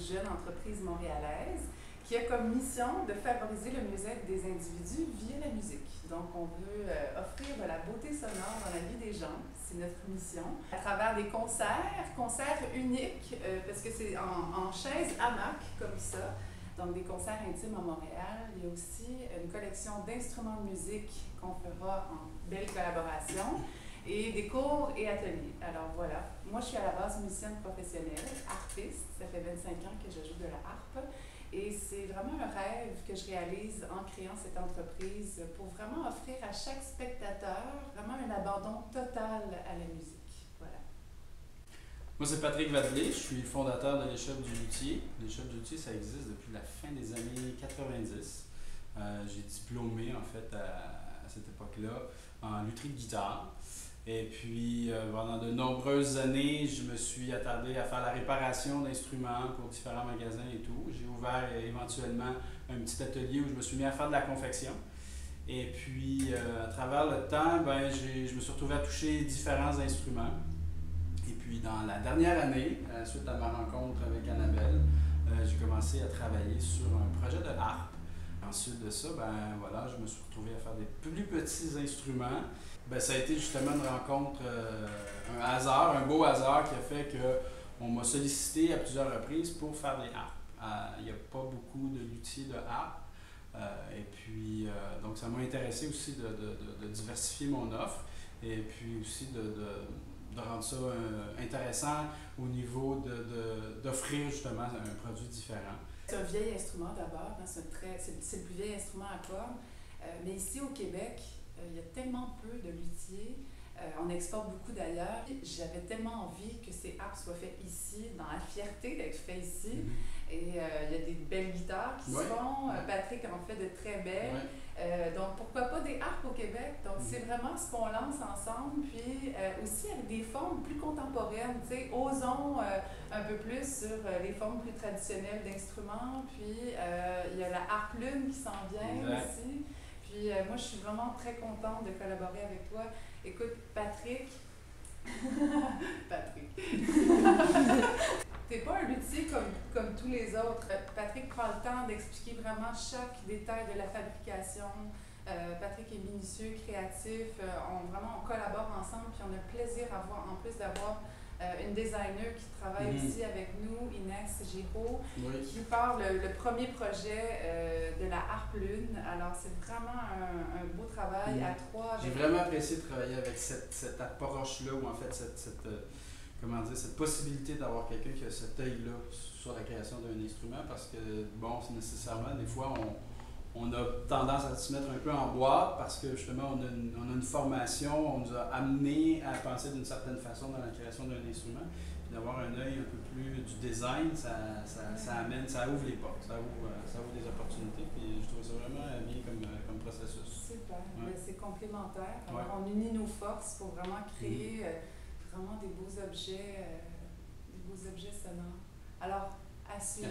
jeune entreprise montréalaise qui a comme mission de favoriser le mieux-être des individus via la musique. Donc, on veut offrir de la beauté sonore dans la vie des gens. C'est notre mission. À travers des concerts uniques, parce que c'est en chaise hamac comme ça. Donc, des concerts intimes à Montréal. Il y a aussi une collection d'instruments de musique qu'on fera en belle collaboration et des cours et ateliers. Alors voilà, moi je suis à la base musicienne professionnelle, harpiste. Ça fait 25 ans que je joue de la harpe. Et c'est vraiment un rêve que je réalise en créant cette entreprise pour vraiment offrir à chaque spectateur vraiment un abandon total à la musique. Voilà. Moi, c'est Patrick Vadelier, je suis fondateur de l'Échoppe du luthier. L'Échoppe du luthier, ça existe depuis la fin des années 90. J'ai diplômé, en fait, à cette époque-là, en lutherie de guitare. Et puis, pendant de nombreuses années, je me suis attardé à faire la réparation d'instruments pour différents magasins et tout. J'ai ouvert éventuellement un petit atelier où je me suis mis à faire de la confection. Et puis, à travers le temps, je me suis retrouvé à toucher différents instruments. Et puis, dans la dernière année, suite à ma rencontre avec Annabelle, j'ai commencé à travailler sur un projet de harpe. Ensuite de ça, voilà, je me suis retrouvé à faire des plus petits instruments. Ça a été justement une rencontre, un hasard, un beau hasard qui a fait qu'on m'a sollicité à plusieurs reprises pour faire des harpes. Il n'y a pas beaucoup de luthiers de harpe. Et puis, donc ça m'a intéressé aussi de diversifier mon offre et puis aussi de rendre ça intéressant au niveau d'offrir justement un produit différent. C'est un vieil instrument d'abord, hein, c'est le plus vieil instrument à cordes. Mais ici au Québec, il y a tellement peu de luthiers. On exporte beaucoup d'ailleurs. J'avais tellement envie que ces harpes soient faites ici, dans la fierté d'être fait ici. Et il y a des belles guitares qui se font. Patrick en fait de très belles. Donc pourquoi pas des harpes au Québec? Donc c'est vraiment ce qu'on lance ensemble. Puis aussi avec des formes plus contemporaines. Osons un peu plus sur les formes plus traditionnelles d'instruments. Puis il y a la harpe lune qui s'en vient aussi. Puis moi, je suis vraiment très contente de collaborer avec toi. Écoute, Patrick, t'es pas un luthier comme tous les autres. Patrick prend le temps d'expliquer vraiment chaque détail de la fabrication. Patrick est minutieux, créatif. On collabore ensemble, puis on a plaisir en plus d'avoir une designer qui travaille ici avec nous, Inès Giraud, qui part le premier projet de la harpe lune. Alors, c'est vraiment un beau travail à trois. J'ai vraiment apprécié de travailler avec cette approche-là, ou en fait, cette possibilité d'avoir quelqu'un qui a cet œil-là sur la création d'un instrument, parce que, c'est nécessairement, des fois, on a tendance à se mettre un peu en boîte parce que justement on a une formation, on nous a amené à penser d'une certaine façon dans la création d'un instrument. Puis d'avoir un œil un peu plus du design, ça ouvre les portes, ça ouvre des opportunités. Puis je trouve ça vraiment bien comme processus. Super, c'est complémentaire. Alors, on unit nos forces pour vraiment créer vraiment des beaux objets sonores. Alors, à suivre.